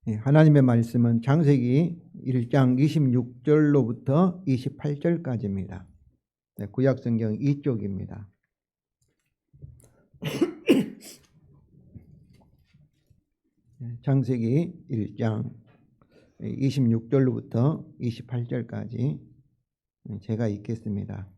하나님의 말씀은 창세기 1장 26절로부터 28절까지입니다. 구약성경 이쪽입니다. 창세기 1장 26절로부터 28절까지 제가 읽겠습니다.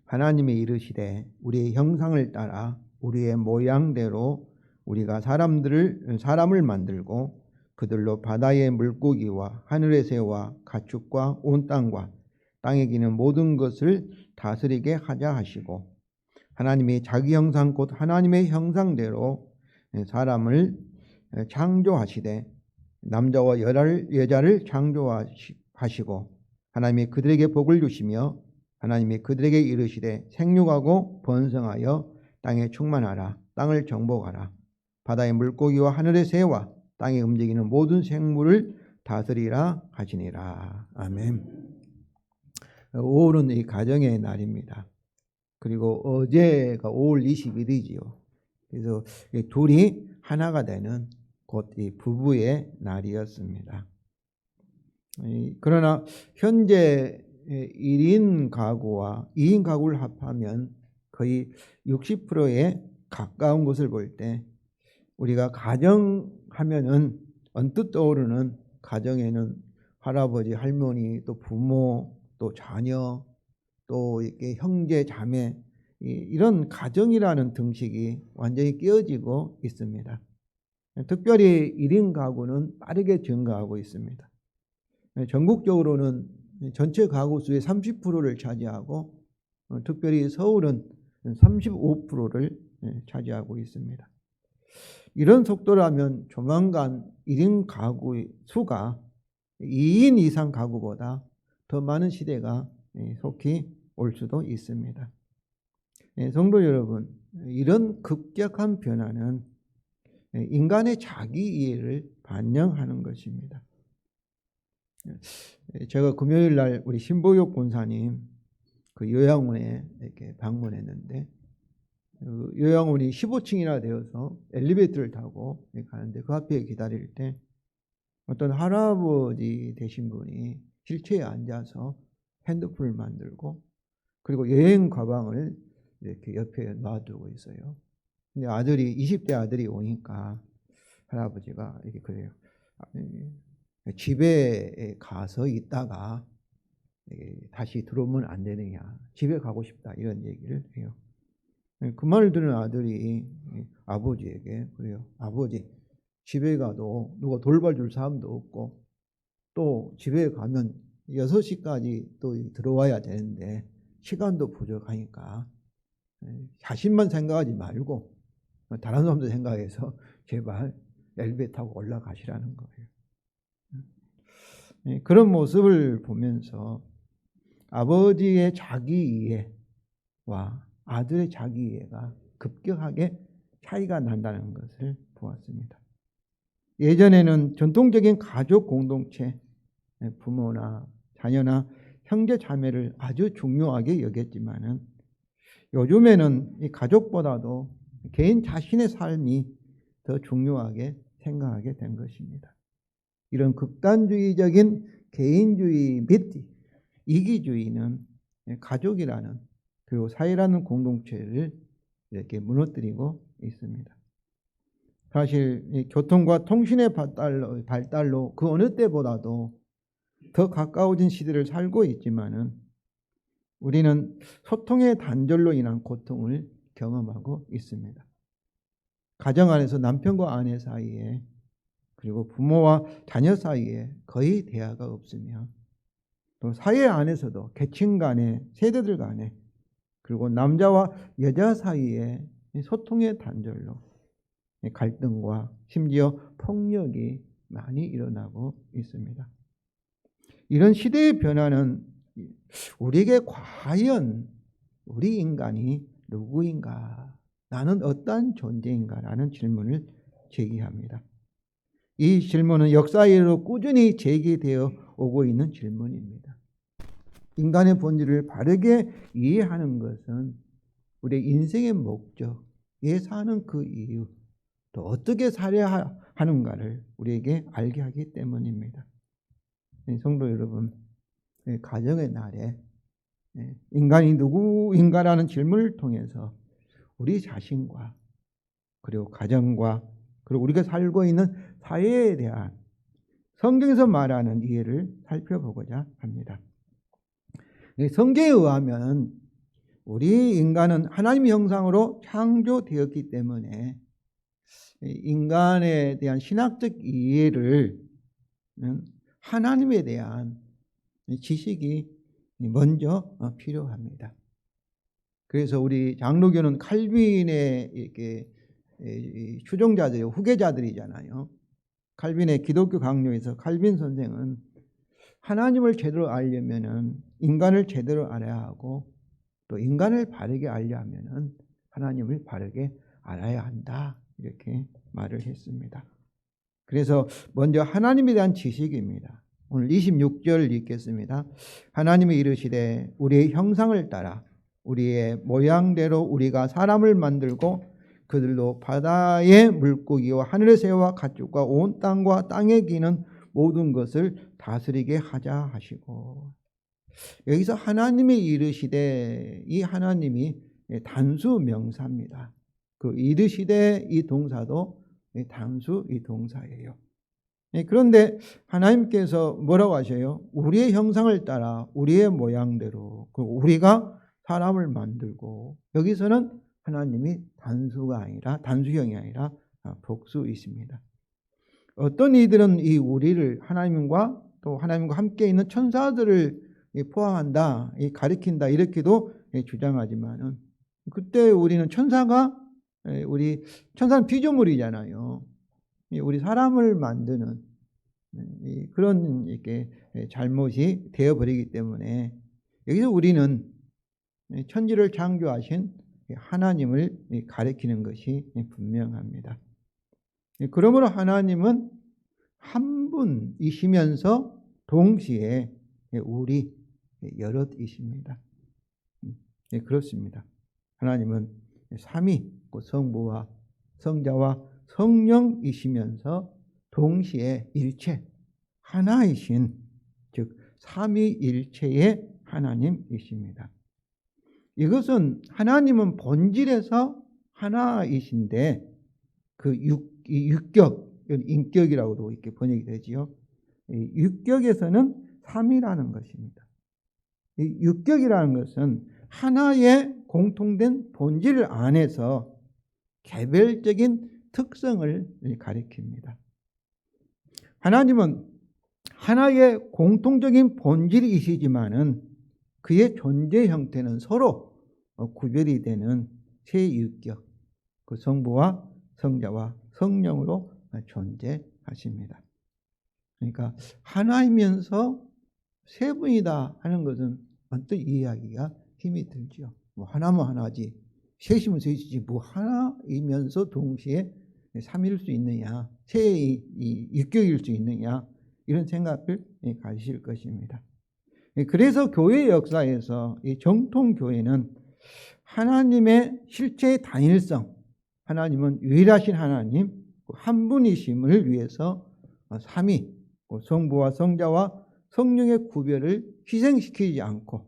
하나님이 이르시되 우리의 형상을 따라 우리의 모양대로 우리가 사람을 만들고 그들로 바다의 물고기와 하늘의 새와 가축과 온 땅과 땅에 기는 모든 것을 다스리게 하자 하시고, 하나님이 자기 형상 곧 하나님의 형상대로 사람을 창조하시되 남자와 여자를 창조하시고, 하나님이 그들에게 복을 주시며 하나님이 그들에게 이르시되 생육하고 번성하여 땅에 충만하라. 땅을 정복하라. 바다의 물고기와 하늘의 새와 땅에 움직이는 모든 생물을 다스리라 하시니라. 아멘. 5월은 이 가정의 날입니다. 그리고 어제가 5월 21일이지요. 그래서 둘이 하나가 되는 곧 이 부부의 날이었습니다. 그러나 현재 1인 가구와 2인 가구를 합하면 거의 60%에 가까운 것을 볼 때, 우리가 가정하면은 언뜻 떠오르는 가정에는 할아버지, 할머니, 또 부모, 또 자녀, 또 이렇게 형제, 자매, 이런 가정이라는 등식이 완전히 깨어지고 있습니다. 특별히 1인 가구는 빠르게 증가하고 있습니다. 전국적으로는 전체 가구 수의 30%를 차지하고, 특별히 서울은 35%를 차지하고 있습니다. 이런 속도라면 조만간 1인 가구의 수가 2인 이상 가구보다 더 많은 시대가 속히 올 수도 있습니다. 성도 여러분, 이런 급격한 변화는 인간의 자기 이해를 반영하는 것입니다. 제가 금요일 날 우리 신보엽 권사님 그 요양원에 이렇게 방문했는데, 요양원이 15층이나 되어서 엘리베이터를 타고 가는데 그 앞에 기다릴 때 어떤 할아버지 되신 분이 휠체어에 앉아서 핸드폰을 만들고, 그리고 여행 가방을 이렇게 옆에 놔두고 있어요. 근데 20대 아들이 오니까 할아버지가 이렇게 그래요. 집에 가서 있다가 다시 들어오면 안 되느냐, 집에 가고 싶다, 이런 얘기를 해요. 그 말을 들은 아들이 아버지에게 그래요. 아버지, 집에 가도 누가 돌봐줄 사람도 없고, 또 집에 가면 6시까지 또 들어와야 되는데 시간도 부족하니까 자신만 생각하지 말고 다른 사람도 생각해서 제발 엘리베이터 타고 올라가시라는 거예요. 그런 모습을 보면서 아버지의 자기 이해와 아들의 자기 이해가 급격하게 차이가 난다는 것을 보았습니다. 예전에는 전통적인 가족 공동체, 부모나 자녀나 형제 자매를 아주 중요하게 여겼지만은, 요즘에는 이 가족보다도 개인 자신의 삶이 더 중요하게 생각하게 된 것입니다. 이런 극단주의적인 개인주의 및 이기주의는 가족이라는, 그리고 사회라는 공동체를 이렇게 무너뜨리고 있습니다. 사실 교통과 통신의 발달로 그 어느 때보다도 더 가까워진 시대를 살고 있지만은, 우리는 소통의 단절로 인한 고통을 경험하고 있습니다. 가정 안에서 남편과 아내 사이에, 그리고 부모와 자녀 사이에 거의 대화가 없으며, 또 사회 안에서도 계층 간에, 세대들 간에, 그리고 남자와 여자 사이에 소통의 단절로 갈등과 심지어 폭력이 많이 일어나고 있습니다. 이런 시대의 변화는 우리에게 과연 우리 인간이 누구인가, 나는 어떠한 존재인가 라는 질문을 제기합니다. 이 질문은 역사로 꾸준히 제기되어 오고 있는 질문입니다. 인간의 본질을 바르게 이해하는 것은 우리의 인생의 목적, 사는 그 이유, 또 어떻게 살아야 하는가를 우리에게 알게 하기 때문입니다. 성도 여러분, 가정의 날에 인간이 누구인가라는 질문을 통해서 우리 자신과 그리고 가정과 그리고 우리가 살고 있는 사회에 대한 성경에서 말하는 이해를 살펴보고자 합니다. 성경에 의하면 우리 인간은 하나님의 형상으로 창조되었기 때문에 인간에 대한 신학적 이해를 하나님에 대한 지식이 먼저 필요합니다. 그래서 우리 장로교는 칼빈의 이렇게 추종자들이 후계자들이잖아요. 칼빈의 기독교 강요에서 칼빈 선생은 하나님을 제대로 알려면은 인간을 제대로 알아야 하고 또 인간을 바르게 알려면은 하나님을 바르게 알아야 한다. 이렇게 말을 했습니다. 그래서 먼저 하나님에 대한 지식입니다. 오늘 26절 읽겠습니다. 하나님이 이르시되 우리의 형상을 따라 우리의 모양대로 우리가 사람을 만들고 그들로 바다의 물고기와 하늘의 새와 가축과 온 땅과 땅에 기는 모든 것을 다스리게 하자 하시고, 여기서 하나님이 이르시되, 이 하나님이 단수 명사입니다. 그 이르시되 이 동사도 단수 이 동사예요. 그런데 하나님께서 뭐라고 하셔요? 우리의 형상을 따라 우리의 모양대로 우리가 사람을 만들고, 여기서는 하나님이 단수가 아니라 단수형이 아니라 복수이십니다. 어떤 이들은 이 우리를 하나님과 또 하나님과 함께 있는 천사들을 포함한다, 가리킨다 이렇게도 주장하지만은, 그때 우리는 천사는 피조물이잖아요. 우리 사람을 만드는 그런 이렇게 잘못이 되어버리기 때문에 여기서 우리는 천지를 창조하신 하나님을 가리키는 것이 분명합니다. 그러므로 하나님은 한 분이시면서 동시에 우리 여럿이십니다. 그렇습니다. 하나님은 삼위, 성부와 성자와 성령이시면서 동시에 일체, 하나이신, 즉 삼위일체의 하나님이십니다. 이것은 하나님은 본질에서 하나이신데 그 육격, 인격이라고도 이렇게 번역이 되지요. 육격에서는 삼이라는 것입니다. 이 육격이라는 것은 하나의 공통된 본질 안에서 개별적인 특성을 가리킵니다. 하나님은 하나의 공통적인 본질이시지만은 그의 존재 형태는 서로 구별이 되는 세 육격, 그 성부와 성자와 성령으로 존재하십니다. 그러니까 하나이면서 세 분이다 하는 것은 언뜻 이해하기가 힘이 들죠. 뭐 하나면 하나지, 셋이면 셋이지, 뭐 하나이면서 동시에 삼일 수 있느냐, 세 육격일 수 있느냐, 이런 생각을 가지실 것입니다. 그래서 교회 역사에서 이 정통 교회는 하나님의 실체의 단일성, 하나님은 유일하신 하나님 한 분이심을 위해서 삼위, 성부와 성자와 성령의 구별을 희생시키지 않고,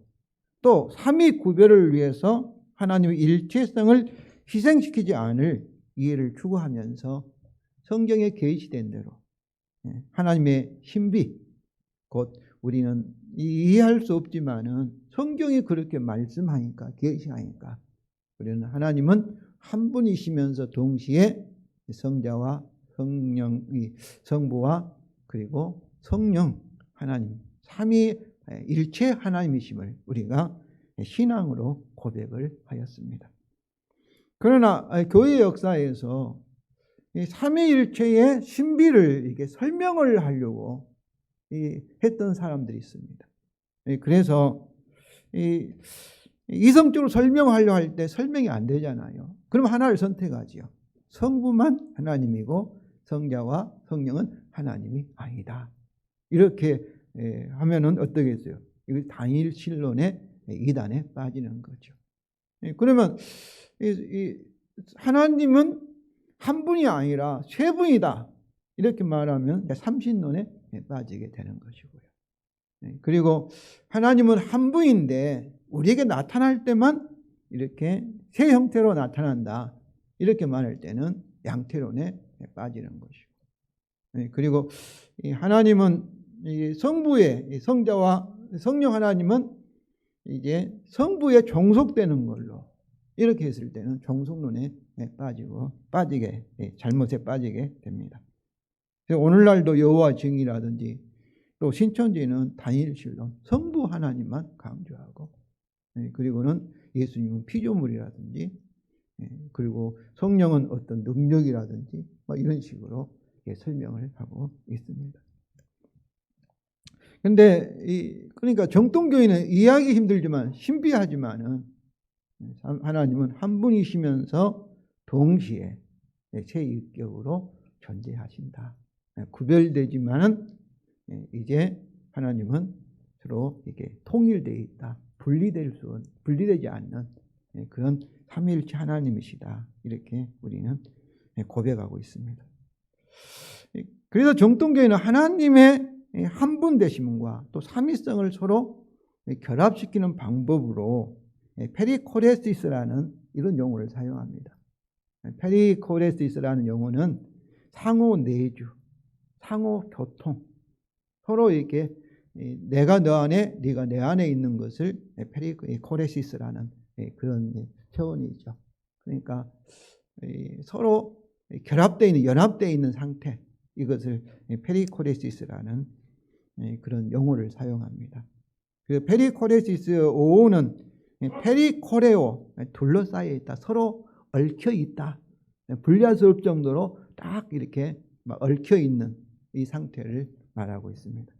또 삼위 구별을 위해서 하나님의 일체성을 희생시키지 않을 이해를 추구하면서 성경에 계시된 대로 하나님의 신비, 곧 우리는 이해할 수 없지만은 성경이 그렇게 말씀하니까, 계시하니까 우리는 하나님은 한 분이시면서 동시에 성자와 성부와 그리고 성령, 하나님 삼위일체 하나님이심을 우리가 신앙으로 고백을 하였습니다. 그러나 교회 역사에서 이 삼위일체의 신비를 이렇게 설명을 하려고 했던 사람들이 있습니다. 그래서 이성적으로 설명하려 할 때 설명이 안 되잖아요. 그럼 하나를 선택하지요. 성부만 하나님이고 성자와 성령은 하나님이 아니다. 이렇게 하면은 어떻겠어요? 이거 단일신론의 이단에 빠지는 거죠. 그러면 하나님은 한 분이 아니라 세 분이다. 이렇게 말하면 삼신론에 빠지게 되는 것이고요. 그리고 하나님은 한 분인데 우리에게 나타날 때만 이렇게 세 형태로 나타난다. 이렇게 말할 때는 양태론에 빠지는 것이고. 그리고 하나님은 성부의 성자와 성령 하나님은 이제 성부에 종속되는 걸로 이렇게 했을 때는 종속론에 빠지게 잘못에 빠지게 됩니다. 오늘날도 여호와 증인이라든지 또 신천지는 단일신론 성부 하나님만 강조하고 그리고는 예수님은 피조물이라든지 그리고 성령은 어떤 능력이라든지 이런 식으로 설명을 하고 있습니다. 그런데 그러니까 정통교회는 이해하기 힘들지만 신비하지만은 하나님은 한 분이시면서 동시에 제1격으로 존재하신다. 구별되지만은 이제 하나님은 서로 이게 통일되어 있다. 분리되지 않는 그런 삼위일체 하나님이시다. 이렇게 우리는 고백하고 있습니다. 그래서 정통교회는 하나님의 한 분 되심과 또 삼위성을 서로 결합시키는 방법으로 페리코레시스라는 이런 용어를 사용합니다. 페리코레시스라는 용어는 상호 내주, 상호 교통, 서로 이렇게 내가 너 안에, 네가 내 안에 있는 것을 페리코레시스라는 그런 차원이죠. 그러니까 서로 결합되어 있는, 연합되어 있는 상태, 이것을 페리코레시스라는 그런 용어를 사용합니다. 그 페리코레시스 5호는 페리코레오, 둘러싸여 있다, 서로 얽혀 있다, 분리할 수 없을 정도로 딱 이렇게 막 얽혀 있는 이 상태를 말하고 있습니다.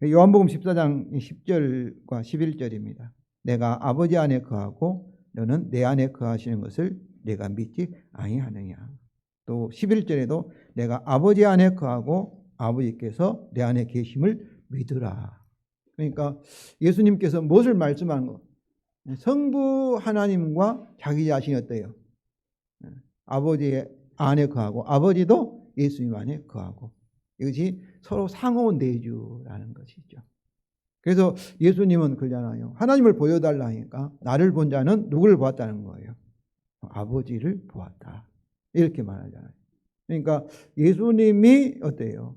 요한복음 14장 10절과 11절입니다. 내가 아버지 안에 거하고 너는 내 안에 거하시는 것을 내가 믿지 아니하느냐. 또 11절에도 내가 아버지 안에 거하고 아버지께서 내 안에 계심을 믿으라. 그러니까 예수님께서 무엇을 말씀하는 거? 성부 하나님과 자기 자신이 어때요? 아버지 안에 거하고 아버지도 예수님 안에 거하고, 이것이 서로 상호 내주라는 것이죠. 그래서 예수님은 그러잖아요. 하나님을 보여달라 하니까 나를 본 자는 누구를 보았다는 거예요? 아버지를 보았다. 이렇게 말하잖아요. 그러니까 예수님이 어때요?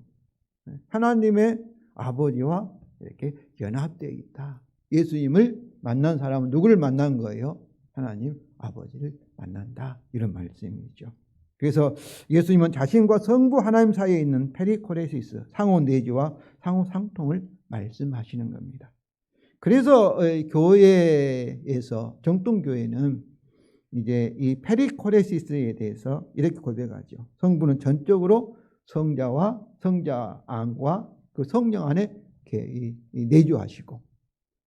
하나님의 아버지와 이렇게 연합되어 있다. 예수님을 만난 사람은 누구를 만난 거예요? 하나님 아버지를 만난다. 이런 말씀이죠. 그래서 예수님은 자신과 성부 하나님 사이에 있는 페리코레시스, 상호 내주와 상호 상통을 말씀하시는 겁니다. 그래서 교회에서, 정통교회는 이제 이 페리코레시스에 대해서 이렇게 고백하죠. 성부는 전적으로 성자와 성자 안과 그 성령 안에 내주하시고,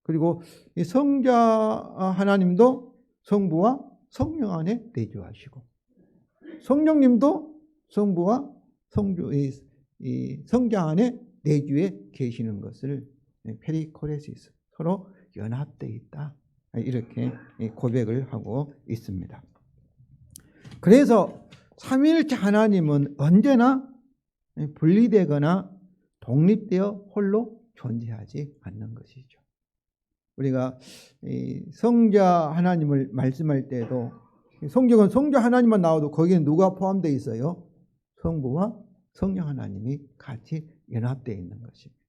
그리고 이 성자 하나님도 성부와 성령 안에 내주하시고, 성령님도 성부와 성자 안에 내주에 계시는 것을 페리코레시스, 서로 연합되어 있다. 이렇게 고백을 하고 있습니다. 그래서 삼위일체 하나님은 언제나 분리되거나 독립되어 홀로 존재하지 않는 것이죠. 우리가 성자 하나님을 말씀할 때도 성경은 성자 하나님만 나와도 거기에 누가 포함되어 있어요? 성부와 성령 하나님이 같이 연합되어 있는 것입니다.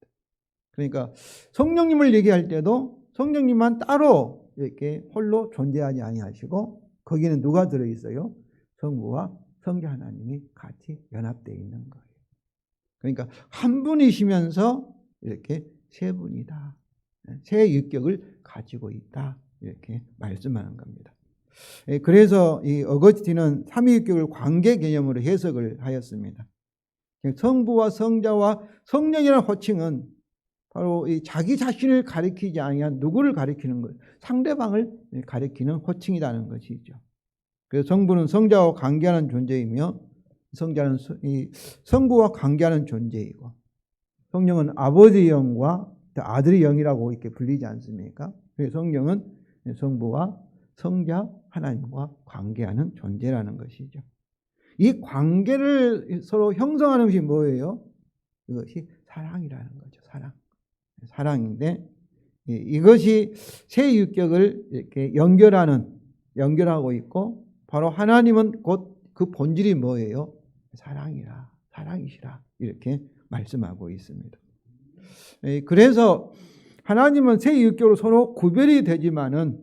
그러니까 성령님을 얘기할 때도 성령님만 따로 이렇게 홀로 존재하지 아니하시고 거기는 누가 들어있어요? 성부와 성자 하나님이 같이 연합되어 있는 거예요. 그러니까 한 분이시면서 이렇게 세 분이다. 세 육격을 가지고 있다. 이렇게 말씀하는 겁니다. 그래서 이 어거스틴은 삼위일격을 관계 개념으로 해석을 하였습니다. 성부와 성자와 성령이라는 호칭은 바로 이 자기 자신을 가리키지 아니한 누구를 가리키는 거예요? 상대방을 가리키는 호칭이라는 것이죠. 그래서 성부는 성자와 관계하는 존재이며 성자는 성부와 관계하는 존재이고, 성령은 아버지의 영과 아들의 영이라고 이렇게 불리지 않습니까? 그래서 성령은 성부와 성자 하나님과 관계하는 존재라는 것이죠. 이 관계를 서로 형성하는 것이 뭐예요? 이것이 사랑이라는 거죠. 사랑인데 이것이 새 유격을 이렇게 연결하고 있고, 바로 하나님은 곧 그 본질이 뭐예요? 사랑이시라 이렇게 말씀하고 있습니다. 그래서 하나님은 새 유격으로 서로 구별이 되지만은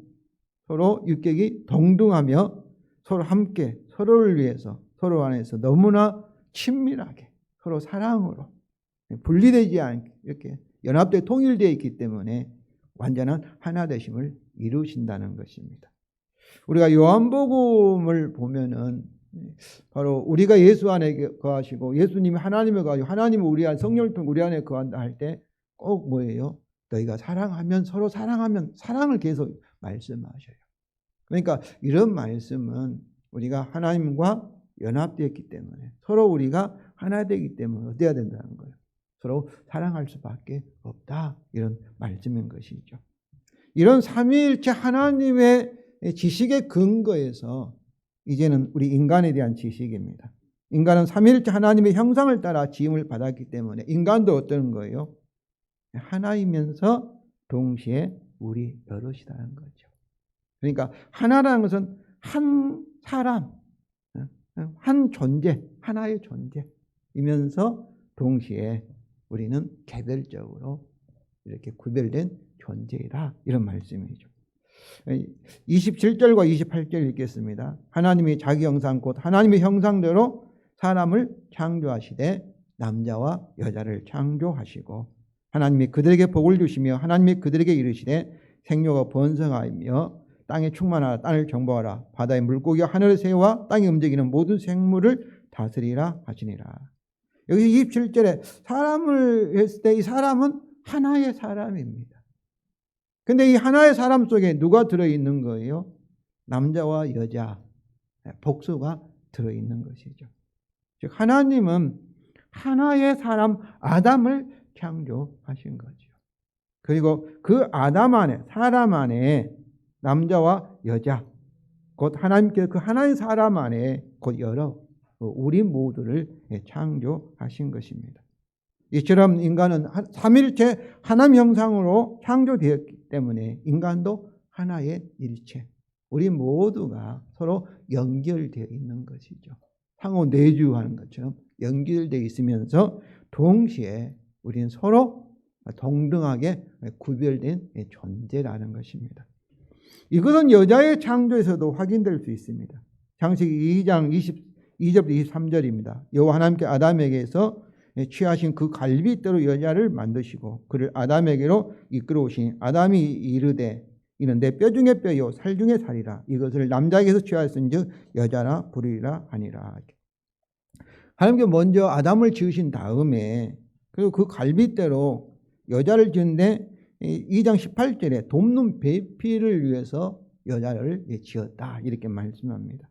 서로 유격이 동등하며 서로 함께 서로를 위해서 서로 안에서 너무나 친밀하게 서로 사랑으로 분리되지 않게 이렇게 연합되어 통일되어 있기 때문에 완전한 하나 되심을 이루신다는 것입니다. 우리가 요한복음을 보면은 바로 우리가 예수 안에 거하시고 예수님이 하나님에 거하시고 하나님은 우리 안에 성령을 통해 우리 안에 거한다 할 때 꼭 뭐예요? 너희가 사랑하면 서로 사랑하면 사랑을 계속 말씀하셔요. 그러니까 이런 말씀은 우리가 하나님과 연합되었기 때문에 서로 우리가 하나 되기 때문에 어때야 된다는 거예요. 서로 사랑할 수밖에 없다. 이런 말씀인 것이죠. 이런 삼위일체 하나님의 지식의 근거에서 이제는 우리 인간에 대한 지식입니다. 인간은 삼위일체 하나님의 형상을 따라 지음을 받았기 때문에 인간도 어떤 거예요? 하나이면서 동시에 우리 여럿이라는 거죠. 그러니까 하나라는 것은 한 사람, 한 존재, 하나의 존재이면서 동시에 우리는 개별적으로 이렇게 구별된 존재이다. 이런 말씀이죠. 27절과 28절 읽겠습니다. 하나님이 자기 형상 곧 하나님의 형상대로 사람을 창조하시되 남자와 여자를 창조하시고 하나님이 그들에게 복을 주시며 하나님이 그들에게 이르시되 생육하고 번성하며 땅에 충만하라 땅을 정복하라 바다의 물고기와 하늘의 새와 땅에 움직이는 모든 생물을 다스리라 하시니라. 여기 27절에 사람을 했을 때 이 사람은 하나의 사람입니다. 근데 이 하나의 사람 속에 누가 들어있는 거예요? 남자와 여자, 복수가 들어있는 것이죠. 즉 하나님은 하나의 사람 아담을 창조하신 거죠. 그리고 그 아담 안에, 사람 안에 남자와 여자, 곧 하나님께서 그 하나의 사람 안에 곧 여러 우리 모두를 창조하신 것입니다. 이처럼 인간은 삼일체 하나님 형상으로 창조되었기 때문에 인간도 하나의 일체, 우리 모두가 서로 연결되어 있는 것이죠. 상호 내주하는 것처럼 연결되어 있으면서 동시에 우리는 서로 동등하게 구별된 존재라는 것입니다. 이것은 여자의 창조에서도 확인될 수 있습니다. 창세기 2장 22절 23절입니다. 여호와 하나님께 아담에게서 취하신 그 갈빗대로 여자를 만드시고 그를 아담에게로 이끌어오시니 아담이 이르되 이는 내 뼈 중에 뼈요 살 중에 살이라 이것을 남자에게서 취하였은즉 여자라 부르리라 하니라. 하나님께 먼저 아담을 지으신 다음에 그리고 그 갈빗대로 여자를 지은데 2장 18절에 돕는 배필을 위해서 여자를 지었다 이렇게 말씀합니다.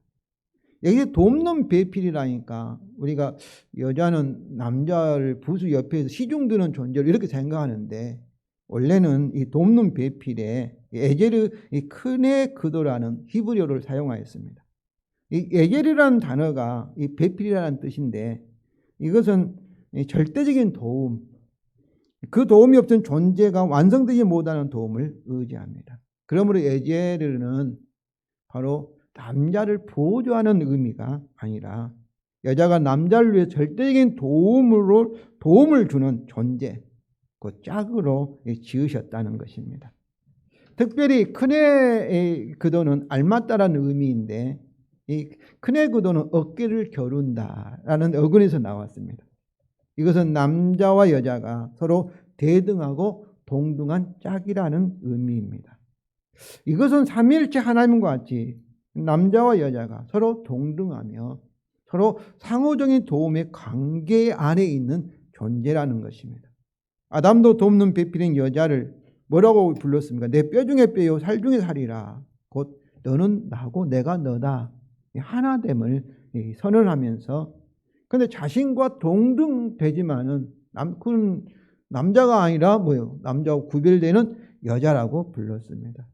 여기 돕는 배필이라니까 우리가 여자는 남자를 부수 옆에서 시중드는 존재로 이렇게 생각하는데 원래는 이 돕는 배필에 에제르 이 크네 그도라는 히브리어를 사용하였습니다. 이 에제르라는 단어가 이 배필이라는 뜻인데 이것은 절대적인 도움, 그 도움이 없던 존재가 완성되지 못하는 도움을 의지합니다. 그러므로 에제르는 바로 남자를 보조하는 의미가 아니라 여자가 남자를 위해 절대적인 도움을 주는 존재, 그 짝으로 지으셨다는 것입니다. 특별히 크네 그도는 알맞다라는 의미인데 이 크네 그도는 어깨를 겨룬다라는 어근에서 나왔습니다. 이것은 남자와 여자가 서로 대등하고 동등한 짝이라는 의미입니다. 이것은 삼위일체 하나님과 같이 남자와 여자가 서로 동등하며 서로 상호적인 도움의 관계 안에 있는 존재라는 것입니다. 아담도 돕는 배필인 여자를 뭐라고 불렀습니까? 내 뼈 중에 뼈요 살 중에 살이라. 곧 너는 나고 내가 너다. 하나됨을 선언하면서 근데 자신과 동등되지만은 그는 남자가 아니라 뭐요? 남자와 구별되는 여자라고 불렀습니다.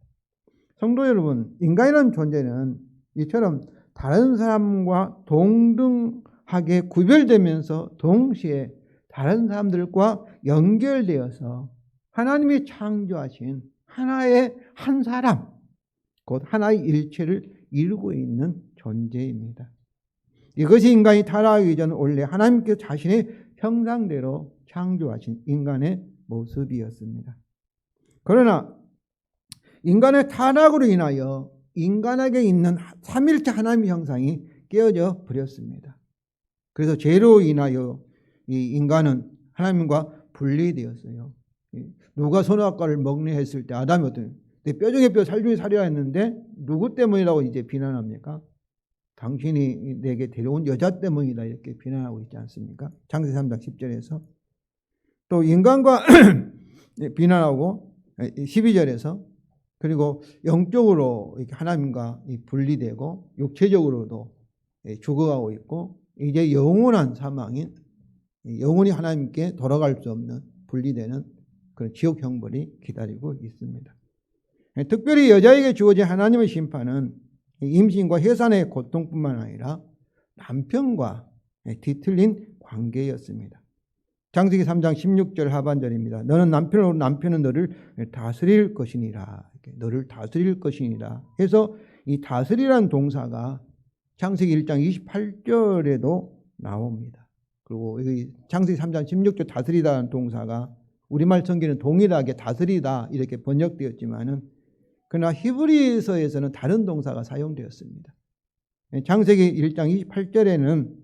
성도 여러분, 인간이라는 존재는 이처럼 다른 사람과 동등하게 구별되면서 동시에 다른 사람들과 연결되어서 하나님이 창조하신 하나의 한 사람, 곧 하나의 일체를 이루고 있는 존재입니다. 이것이 인간이 타락하기 전 원래 하나님께서 자신의 형상대로 창조하신 인간의 모습이었습니다. 그러나 인간의 타락으로 인하여 인간에게 있는 삼일체 하나님의 형상이 깨어져 버렸습니다. 그래서 죄로 인하여 이 인간은 하나님과 분리되었어요. 누가 선악과를 먹네 했을 때 아담이 어떤 내 뼈 중에 뼈 살 중에 살이라 했는데 누구 때문이라고 이제 비난합니까? 당신이 내게 데려온 여자 때문이다 이렇게 비난하고 있지 않습니까? 창세기 3장 10절에서 또 인간과 비난하고 12절에서 그리고 영적으로 이렇게 하나님과 분리되고 육체적으로도 죽어가고 있고 이제 영원한 사망인 영원히 하나님께 돌아갈 수 없는 분리되는 그런 지옥 형벌이 기다리고 있습니다. 특별히 여자에게 주어진 하나님의 심판은 임신과 해산의 고통뿐만 아니라 남편과 뒤틀린 관계였습니다. 창세기 3장 16절 하반절입니다. 너는 남편은 너를 다스릴 것이니라. 너를 다스릴 것이니라 해서 이 다스리라는 동사가 창세기 1장 28절에도 나옵니다. 그리고 여기 창세기 3장 16절 다스리다는 동사가 우리말 성경에는 동일하게 다스리다 이렇게 번역되었지만은 그러나 히브리서에서는 다른 동사가 사용되었습니다. 창세기 1장 28절에는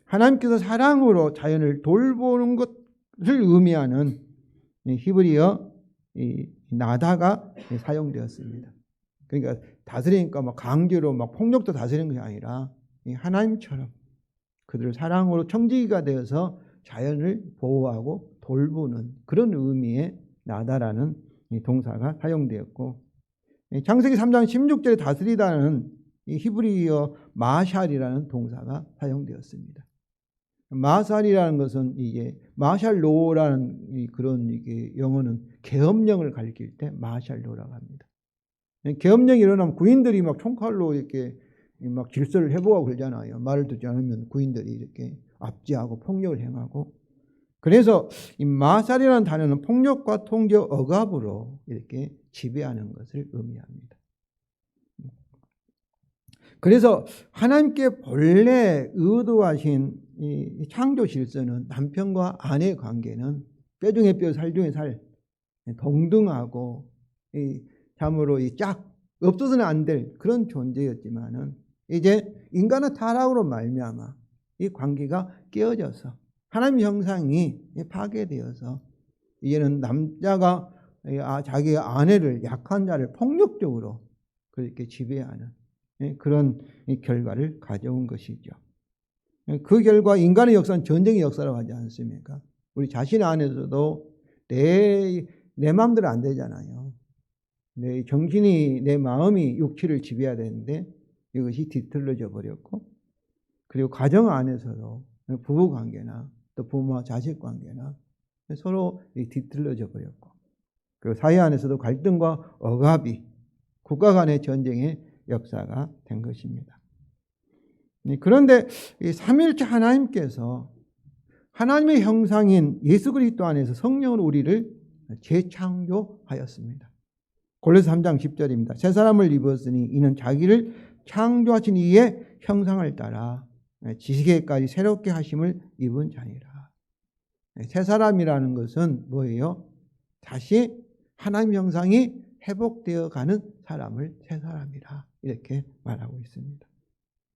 하나님께서 사랑으로 자연을 돌보는 것을 의미하는 히브리어 나다가 사용되었습니다. 그러니까 다스리니까 막 강제로 막 폭력도 다스리는 것이 아니라 하나님처럼 그들을 사랑으로 청지기가 되어서 자연을 보호하고 돌보는 그런 의미의 나다라는 동사가 사용되었고 창세기 3장 16절에 다스리다는 히브리어 마샬이라는 동사가 사용되었습니다. 마샬이라는 것은 이게 마샬로라는 그런 이게 영어는 계엄령을 가리킬 때 마샬로라고 합니다. 계엄령이 일어나면 구인들이 막 총칼로 이렇게 막 질서를 회복하고 그러잖아요. 말을 듣지 않으면 구인들이 이렇게 압제하고 폭력을 행하고 그래서 이 마샬이라는 단어는 폭력과 통제 억압으로 이렇게 지배하는 것을 의미합니다. 그래서 하나님께 본래 의도하신 이 창조 질서는 남편과 아내의 관계는 뼈 중에 뼈, 살 중에 살, 동등하고 참으로 짝 없어서는 안 될 그런 존재였지만은 이제 인간의 타락으로 말미암아 이 관계가 깨어져서 하나님 형상이 파괴되어서 이제는 남자가 자기의 아내를 약한 자를 폭력적으로 그렇게 지배하는 그런 결과를 가져온 것이죠. 그 결과 인간의 역사는 전쟁의 역사라고 하지 않습니까? 우리 자신 안에서도 내 마음대로 안 되잖아요. 내 정신이 내 마음이 육체를 지배해야 되는데 이것이 뒤틀려져 버렸고 그리고 가정 안에서도 부부관계나 또 부모와 자식 관계나 서로 뒤틀려져 버렸고 그리고 사회 안에서도 갈등과 억압이 국가 간의 전쟁의 역사가 된 것입니다. 그런데 이 삼일체 하나님께서 하나님의 형상인 예수 그리스도 안에서 성령으로 우리를 재창조하였습니다. 골로새 3장 10절입니다. 새 사람을 입었으니 이는 자기를 창조하신 이의 형상을 따라 지식에까지 새롭게 하심을 입은 자니라. 새 사람이라는 것은 뭐예요? 다시 하나님 형상이 회복되어 가는 사람을 새 사람이라 이렇게 말하고 있습니다.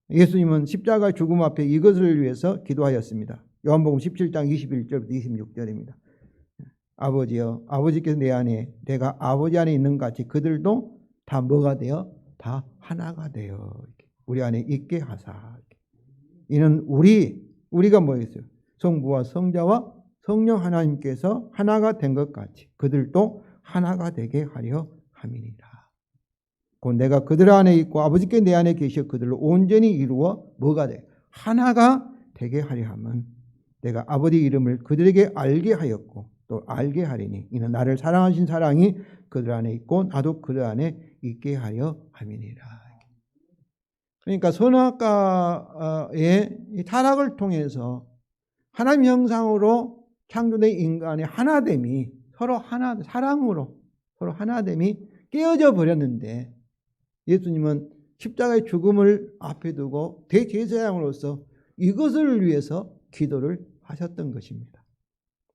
예수님은 십자가의 죽음 앞에 이것을 위해서 기도하였습니다. 요한복음 17장 21절부터 26절입니다. 아버지여, 아버지께서 내 안에 내가 아버지 안에 있는 같이 그들도 다 뭐가 되어? 다 하나가 되어 우리 안에 있게 하사. 이는 우리가 뭐였어요? 성부와 성자와 성령 하나님께서 하나가 된 것 같이 그들도 하나가 되게 하려 함이니라. 곧 내가 그들 안에 있고 아버지께 내 안에 계셔 그들로 온전히 이루어 뭐가 돼? 하나가 되게 하려 함은 내가 아버지 이름을 그들에게 알게 하였고 또 알게 하리니 이는 나를 사랑하신 사랑이 그들 안에 있고 나도 그들 안에 있게 하려 함이니라. 그러니까 선악과의 이 타락을 통해서 하나님 형상으로 창조된 인간의 하나됨이 서로 하나, 사랑으로 서로 하나됨이 깨어져 버렸는데 예수님은 십자가의 죽음을 앞에 두고 대제사장으로서 이것을 위해서 기도를 하셨던 것입니다.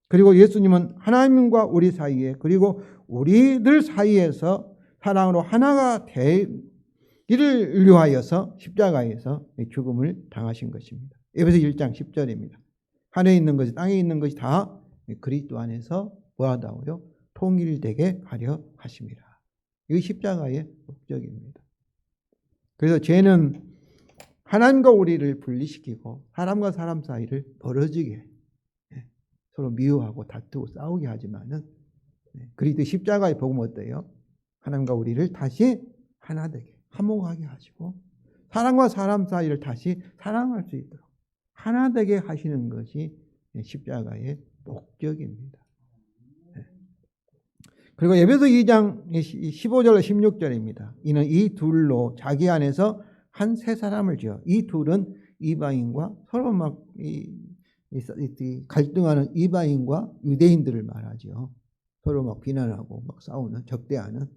그리고 예수님은 하나님과 우리 사이에 그리고 우리들 사이에서 사랑으로 하나가 되기를 위하여서 십자가에서 죽음을 당하신 것입니다. 에베소 1장 10절입니다. 하늘에 있는 것이 땅에 있는 것이 다 그리스도 안에서 뭐하다고요? 통일되게 하려 하심이라. 이게 십자가의 목적입니다. 그래서 죄는 하나님과 우리를 분리시키고 사람과 사람 사이를 벌어지게 서로 미워하고 다투고 싸우게 하지만은 그리스도 십자가의 복음 어때요? 하나님과 우리를 다시 하나 되게 화목하게 하시고 사람과 사람 사이를 다시 사랑할 수 있도록 하나 되게 하시는 것이 십자가의 목적입니다. 그리고 에베소 2장 15절로 16절입니다. 이는 이 둘로 자기 안에서 한 세 사람을 지어 이 둘은 이방인과 서로 막 갈등하는 이방인과 유대인들을 말하죠. 서로 막 비난하고 막 싸우는 적대하는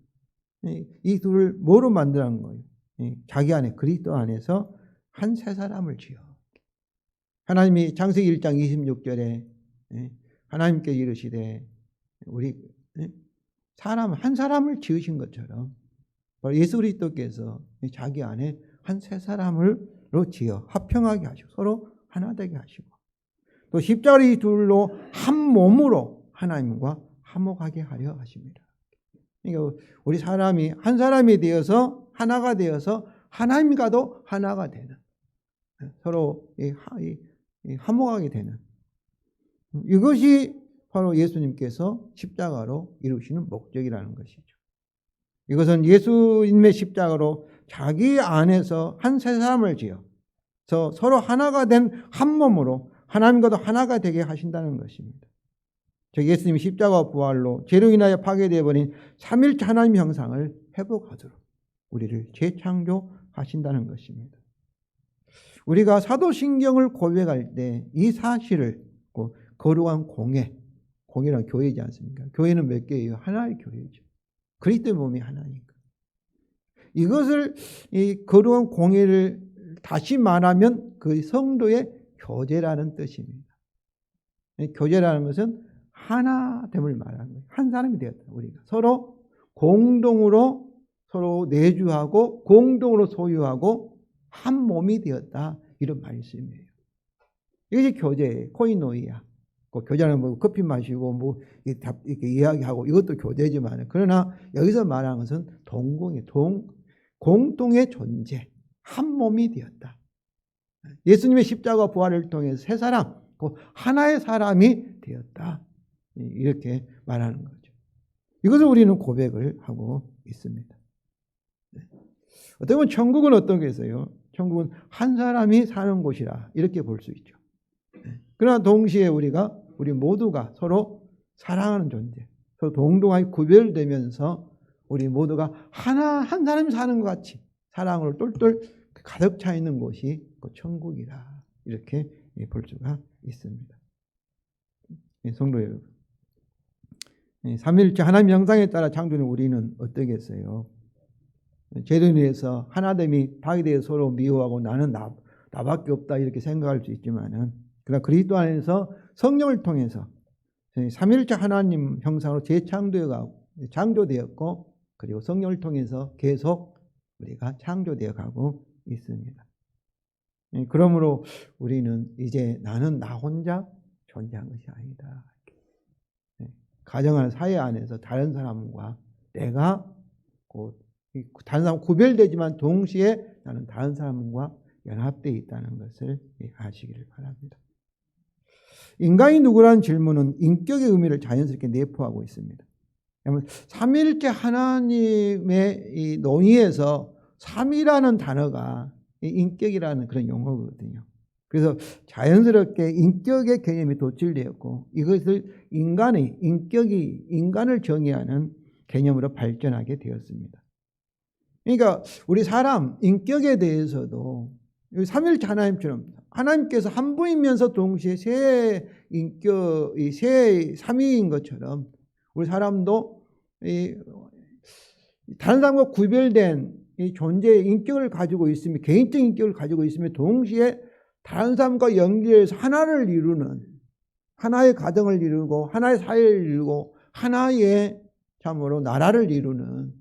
이 둘을 뭐로 만드는 거예요? 자기 안에 그리스도 안에서 한 세 사람을 지어. 하나님이 창세기 1장 26절에 하나님께 이르시되 우리 사람 한 사람을 지으신 것처럼 예수 그리스도께서 자기 안에 한 세 사람을로 지어 화평하게 하시고 서로 하나 되게 하시고 또 십자가를 이 둘로 한 몸으로 하나님과 화목하게 하려 하십니다. 그러니까 우리 사람이 한 사람이 되어서 하나가 되어서 하나님과도 하나가 되는 서로 화목하게 되는 이것이 바로 예수님께서 십자가로 이루시는 목적이라는 것이죠. 이것은 예수님의 십자가로 자기 안에서 한 세 사람을 지어 서로 하나가 된 한 몸으로 하나님과도 하나가 되게 하신다는 것입니다. 즉 예수님이 십자가 부활로 죄로 인하여 파괴되어 버린 삼일체 하나님 형상을 회복하도록 우리를 재창조하신다는 것입니다. 우리가 사도신경을 고백할 때 이 사실을 거룩한 공예란 교회이지 않습니까? 교회는 몇 개예요? 하나의 교회죠. 그리스도의 몸이 하나니까. 이것을 이 거룩한 공예를 다시 말하면 그 성도의 교제라는 뜻입니다. 교제라는 것은 하나됨을 말하는 거예요. 한 사람이 되었다. 우리가 서로 공동으로 서로 내주하고 공동으로 소유하고 한 몸이 되었다. 이런 말씀이에요. 이것이 교제예요. 코이노이야. 교제는 뭐 커피 마시고 뭐 이렇게 이야기하고 이것도 교제지만 그러나 여기서 말하는 것은 공동의 존재, 한 몸이 되었다. 예수님의 십자가 부활을 통해서 세 사람, 하나의 사람이 되었다. 이렇게 말하는 거죠. 이것을 우리는 고백을 하고 있습니다. 어떻게 보면 천국은 어떤 게 있어요? 천국은 한 사람이 사는 곳이라 이렇게 볼 수 있죠. 그러나 동시에 우리 모두가 서로 사랑하는 존재, 서로 동등하게 구별되면서 우리 모두가 한 사람이 사는 것 같이 사랑으로 똘똘 가득 차 있는 곳이 천국이라 이렇게 볼 수가 있습니다. 성도 여러분, 삼위일체 하나님 형상에 따라 창조된 우리는 어떠겠어요? 죄로 인해서 하나됨이 파괴되어 서로 미워하고 나는 나밖에 없다 이렇게 생각할 수 있지만은 그러나 그리스도 안에서 성령을 통해서 삼위일체 하나님 형상으로 창조되었고 그리고 성령을 통해서 계속 우리가 창조되어 가고 있습니다. 그러므로 우리는 이제 나는 나 혼자 존재한 것이 아니다. 가정하는 사회 안에서 다른 사람과 내가 다른 사람 구별되지만 동시에 나는 다른 사람과 연합되어 있다는 것을 아시기를 바랍니다. 인간이 누구라는 질문은 인격의 의미를 자연스럽게 내포하고 있습니다. 삼위일체 하나님의 이 논의에서 삼위라는 단어가 인격이라는 그런 용어거든요. 그래서 자연스럽게 인격의 개념이 도출되었고 이것을 인간을 정의하는 개념으로 발전하게 되었습니다. 그러니까 우리 사람 인격에 대해서도 삼일체 하나님처럼 하나님께서 한 분이면서 동시에 세 인격, 세 삼위인 것처럼 우리 사람도 다른 사람과 구별된 이 존재의 인격을 가지고 있으며 개인적인 인격을 가지고 있으며 동시에 다른 사람과 연결해서 하나를 이루는 하나의 가정을 이루고 하나의 사회를 이루고 하나의 참으로 나라를 이루는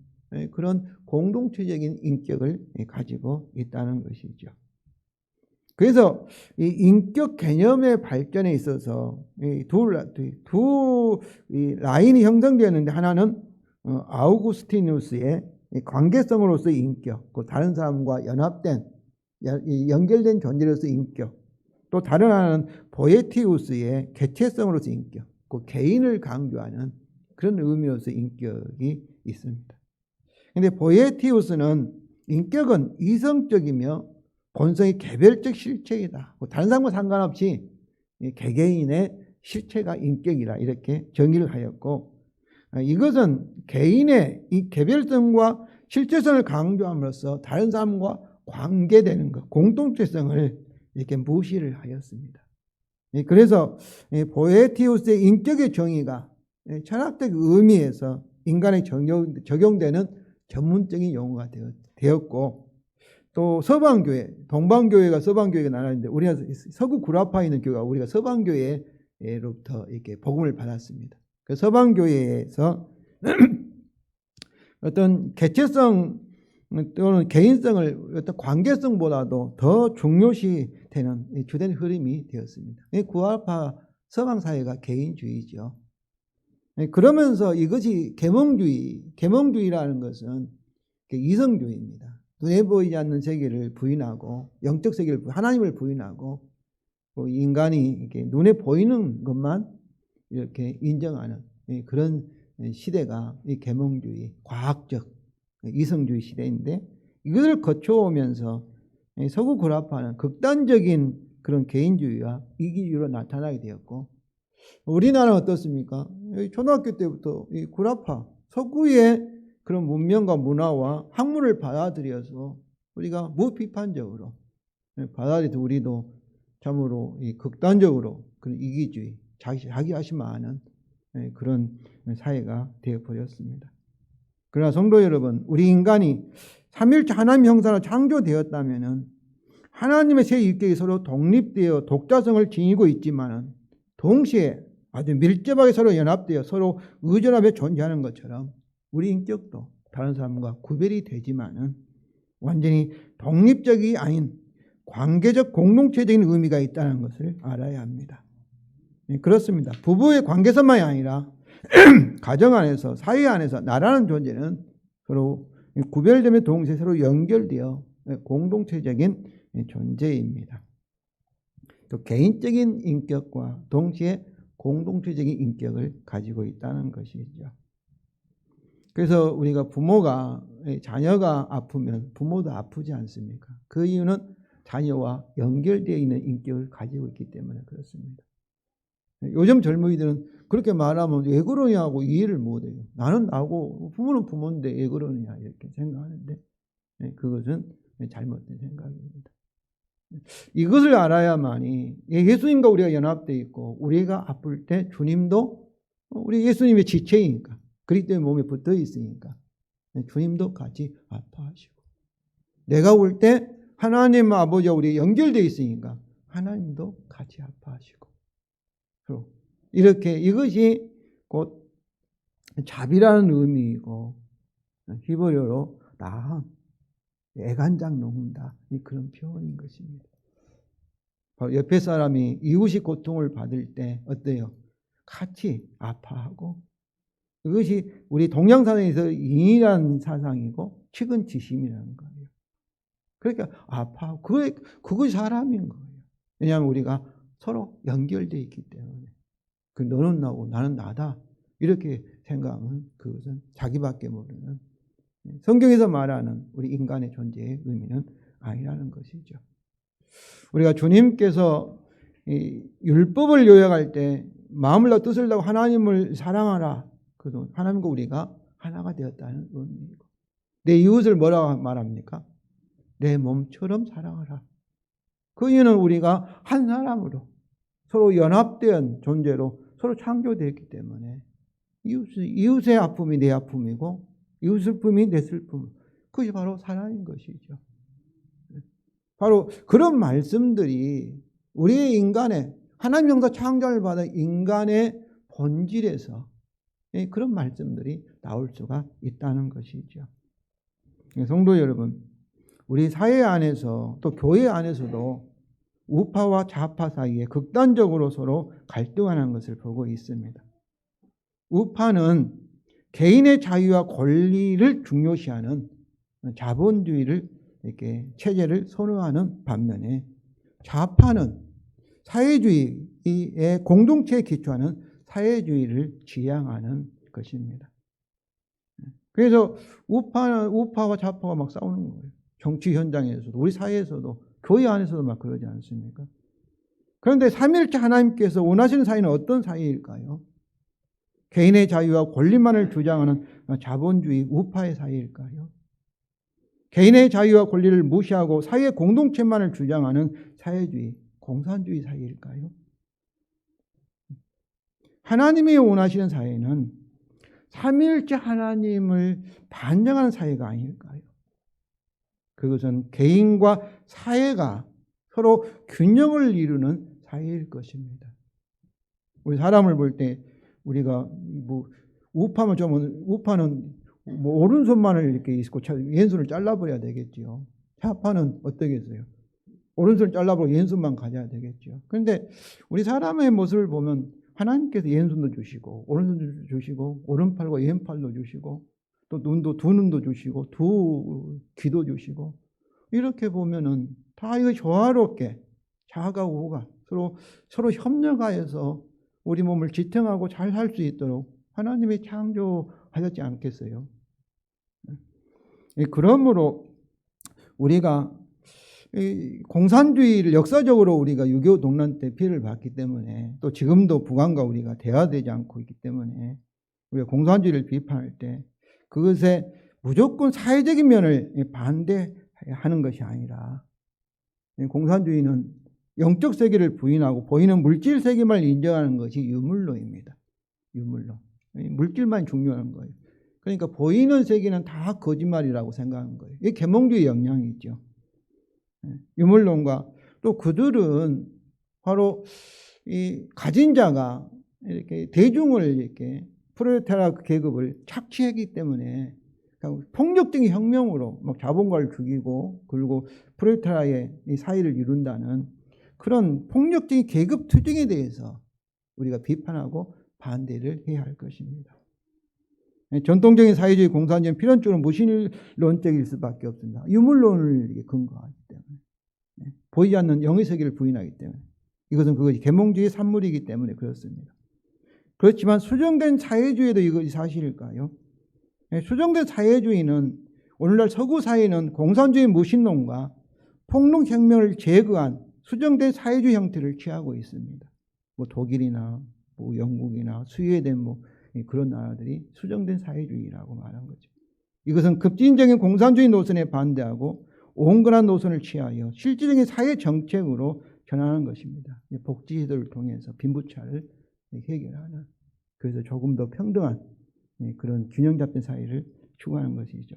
그런 공동체적인 인격을 가지고 있다는 것이죠. 그래서 이 인격 개념의 발전에 있어서 두 라인이 형성되었는데 하나는 아우구스티누스의 관계성으로서의 인격, 다른 사람과 연합된 연결된 존재로서의 인격, 또 다른 하나는 보에티우스의 개체성으로서의 인격, 그 개인을 강조하는 그런 의미로서의 인격이 있습니다. 그런데 보에티우스는 인격은 이성적이며 본성이 개별적 실체이다. 다른 사람과 상관없이 개개인의 실체가 인격이라 이렇게 정의를 하였고, 이것은 개인의 이 개별성과 실체성을 강조함으로써 다른 사람과 관계되는 것, 공동체성을 이렇게 무시를 하였습니다. 그래서 보에티우스의 인격의 정의가 철학적 의미에서 인간에 적용되는 전문적인 용어가 되었고, 또 서방교회, 동방교회가 서방교회가 나눠있는데 우리가 서구 구라파에 있는 교회가 우리가 서방교회로부터 이렇게 복음을 받았습니다. 그 서방교회에서 어떤 개체성 또는 개인성을 어떤 관계성보다도 더 중요시 되는 주된 흐름이 되었습니다. 구라파 서방사회가 개인주의죠. 그러면서 이것이 계몽주의라는 것은 이성주의입니다. 눈에 보이지 않는 세계를 부인하고 영적 세계를 하나님을 부인하고 인간이 이렇게 눈에 보이는 것만 이렇게 인정하는 그런 시대가 이 계몽주의, 과학적 이성주의 시대인데, 이것을 거쳐오면서 서구 구라파는 극단적인 그런 개인주의와 이기주의로 나타나게 되었고, 우리나라는 어떻습니까? 초등학교 때부터 이 구라파 서구의 그런 문명과 문화와 학문을 받아들여서 우리가 무비판적으로 받아들여서 우리도 참으로 이 극단적으로 그런 이기주의, 자기 하시만한 그런 사회가 되어버렸습니다. 그러나 성도 여러분, 우리 인간이 삼일체 하나님 형상으로 창조되었다면 하나님의 세 인격이 서로 독립되어 독자성을 지니고 있지만 동시에 아주 밀접하게 서로 연합되어 서로 의존하며 존재하는 것처럼 우리 인격도 다른 사람과 구별이 되지만은 완전히 독립적이 아닌 관계적 공동체적인 의미가 있다는 것을 알아야 합니다. 그렇습니다. 부부의 관계선만이 아니라 가정 안에서, 사회 안에서 나라는 존재는 서로 구별되며 동시에 서로 연결되어 공동체적인 존재입니다. 또 개인적인 인격과 동시에 공동체적인 인격을 가지고 있다는 것이죠. 그래서 우리가 자녀가 아프면 부모도 아프지 않습니까? 그 이유는 자녀와 연결되어 있는 인격을 가지고 있기 때문에 그렇습니다. 요즘 젊은이들은 그렇게 말하면 왜 그러냐고 이해를 못해요. 나는 나고 부모는 부모인데 왜 그러냐 이렇게 생각하는데 그것은 잘못된 생각입니다. 이것을 알아야만이 예수님과 우리가 연합되어 있고 우리가 아플 때 주님도 우리 예수님의 지체이니까 그렇기 때문에 몸에 붙어 있으니까 주님도 같이 아파하시고 내가 올 때 하나님 아버지와 우리 연결되어 있으니까 하나님도 같이 아파하시고 이렇게 이것이 곧 자비라는 의미이고 히브리어로 나함, 애간장 녹는다 그런 표현인 것입니다. 옆에 사람이 이웃이 고통을 받을 때 어때요? 같이 아파하고 이것이 우리 동양사상에서 인이라는 사상이고 측은지심이라는 거예요. 그러니까 아파하고 그것이 사람인 거예요. 왜냐하면 우리가 서로 연결되어 있기 때문에 너는 나고 나는 나다 이렇게 생각하면 그것은 자기밖에 모르는 성경에서 말하는 우리 인간의 존재의 의미는 아니라는 것이죠. 우리가 주님께서 이 율법을 요약할 때 마음을 다 뜻을 다하고 하나님을 사랑하라. 하나님과 우리가 하나가 되었다는 의미이고 내 이웃을 뭐라고 말합니까? 내 몸처럼 사랑하라. 그 이유는 우리가 한 사람으로 서로 연합된 존재로 서로 창조되었기 때문에 이웃의 아픔이 내 아픔이고 이웃 슬픔이 내 슬픔. 그것이 바로 사랑인 것이죠. 바로 그런 말씀들이 우리의 인간의 하나님 영사 창조를 받은 인간의 본질에서 그런 말씀들이 나올 수가 있다는 것이죠. 성도 여러분, 우리 사회 안에서 또 교회 안에서도 우파와 좌파 사이에 극단적으로 서로 갈등하는 것을 보고 있습니다. 우파는 개인의 자유와 권리를 중요시하는 자본주의를 이렇게 체제를 선호하는 반면에 좌파는 사회주의의 공동체에 기초하는 사회주의를 지향하는 것입니다. 그래서 우파와 좌파가 막 싸우는 거예요. 정치 현장에서도 우리 사회에서도 교회 안에서도 막 그러지 않습니까? 그런데 삼위일체 하나님께서 원하시는 사회는 어떤 사회일까요? 개인의 자유와 권리만을 주장하는 자본주의 우파의 사회일까요? 개인의 자유와 권리를 무시하고 사회 공동체만을 주장하는 사회주의, 공산주의 사회일까요? 하나님이 원하시는 사회는 삼위일체 하나님을 반영하는 사회가 아닐까요? 그것은 개인과 사회가 서로 균형을 이루는 사회일 것입니다. 우리 사람을 볼 때 우리가 우파는 오른손만을 이렇게 있고 왼손을 잘라버려야 되겠죠. 좌파는 어떻겠어요? 오른손을 잘라버리고 왼손만 가져야 되겠죠. 그런데 우리 사람의 모습을 보면 하나님께서 왼손도 주시고 오른손도 주시고 오른팔과 왼팔도 주시고 또 눈도 두 눈도 주시고 두 귀도 주시고 이렇게 보면은 다 이거 조화롭게 좌가 우가 서로 협력하여서 우리 몸을 지탱하고 잘 살 수 있도록 하나님이 창조하셨지 않겠어요? 그러므로 우리가 공산주의를 역사적으로 우리가 6.25 동란 때 피해를 봤기 때문에 또 지금도 북한과 우리가 대화되지 않고 있기 때문에 우리가 공산주의를 비판할 때 그것에 무조건 사회적인 면을 반대하는 것이 아니라 공산주의는 영적 세계를 부인하고 보이는 물질 세계만 인정하는 것이 유물론입니다. 유물론. 물질만 중요한 거예요. 그러니까 보이는 세계는 다 거짓말이라고 생각하는 거예요. 이게 계몽주의 영향이 있죠. 유물론과 또 그들은 바로 이 가진 자가 이렇게 대중을 이렇게 프롤레타리아 계급을 착취했기 때문에 폭력적인 혁명으로 막 자본가를 죽이고 그리고 프롤레타리아의 사회를 이룬다는 그런 폭력적인 계급 투쟁에 대해서 우리가 비판하고 반대를 해야 할 것입니다. 전통적인 사회주의 공산주의는 필연적으로 무신론적일 수밖에 없습니다. 유물론을 근거하기 때문에 보이지 않는 영의 세계를 부인하기 때문에 그것이 계몽주의 산물이기 때문에 그렇습니다. 그렇지만 수정된 사회주의도 이것이 사실일까요? 수정된 사회주의는 오늘날 서구 사회는 공산주의 무신론과 폭력혁명을 제거한 수정된 사회주의 형태를 취하고 있습니다. 독일이나 영국이나 스웨덴 그런 나라들이 수정된 사회주의라고 말한 거죠. 이것은 급진적인 공산주의 노선에 반대하고 온건한 노선을 취하여 실질적인 사회 정책으로 전환하는 것입니다. 복지제도를 통해서 빈부차를 해결하는, 그래서 조금 더 평등한 그런 균형 잡힌 사회를 추구하는 것이죠.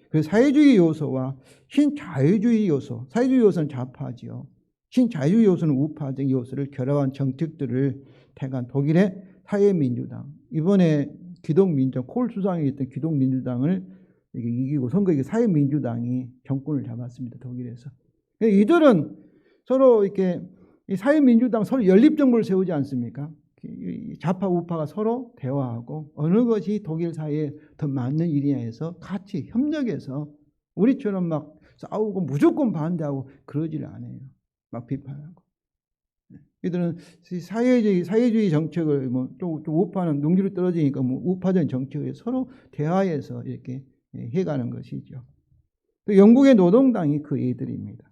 그래서 사회주의 요소와 신자유주의 요소, 사회주의 요소는 좌파지요. 신자유주의 요소는 우파적 요소를 결합한 정책들을 택한 독일의 사회민주당, 이번에 기독민주당, 콜 수상이 있던 기독민주당을 이기고 선거 이게 사회민주당이 정권을 잡았습니다. 독일에서. 이들은 서로 이렇게 사회민주당 서로 연립정부를 세우지 않습니까? 좌파 우파가 서로 대화하고 어느 것이 독일 사회에 더 맞는 일이냐 해서 같이 협력해서 우리처럼 막 싸우고 무조건 반대하고 그러질 않아요. 막 비판하고. 이들은 사회주의 정책을 또 우파는 능률이 떨어지니까 우파적인 정책을 서로 대화해서 이렇게 해가는 것이죠. 또 영국의 노동당이 그 애들입니다.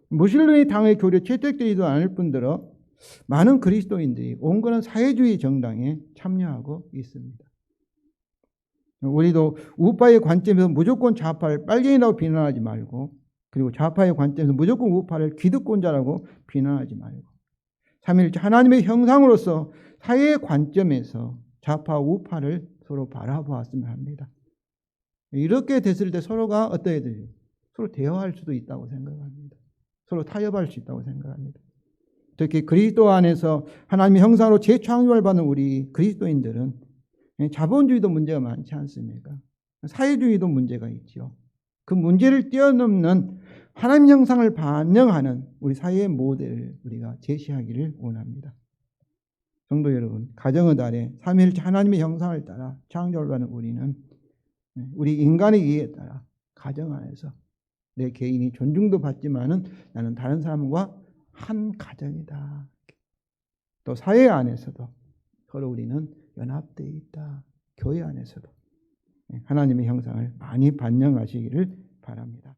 무신론의 당의 교류에 채택되지도 않을 뿐더러 많은 그리스도인들이 온건한 사회주의 정당에 참여하고 있습니다. 우리도 우파의 관점에서 무조건 좌파를 빨갱이라고 비난하지 말고, 그리고 좌파의 관점에서 무조건 우파를 기득권자라고 비난하지 말고, 삼위일체 하나님의 형상으로서 사회의 관점에서 좌파 우파를 서로 바라보았으면 합니다. 이렇게 됐을 때 서로가 어떻게 되죠? 서로 대화할 수도 있다고 생각합니다. 서로 타협할 수 있다고 생각합니다. 특히 그리스도 안에서 하나님의 형상으로 재창조를 받는 우리 그리스도인들은 자본주의도 문제가 많지 않습니까? 사회주의도 문제가 있죠. 그 문제를 뛰어넘는 하나님 형상을 반영하는 우리 사회의 모델을 우리가 제시하기를 원합니다. 성도 여러분, 가정의 달에 삼위일체 하나님의 형상을 따라 창조를 받는 우리는 우리 인간의 이해에 따라 가정 안에서 내 개인이 존중도 받지만은 나는 다른 사람과 한 가정이다. 또 사회 안에서도 서로 우리는 연합되어 있다. 교회 안에서도 하나님의 형상을 많이 반영하시기를 바랍니다.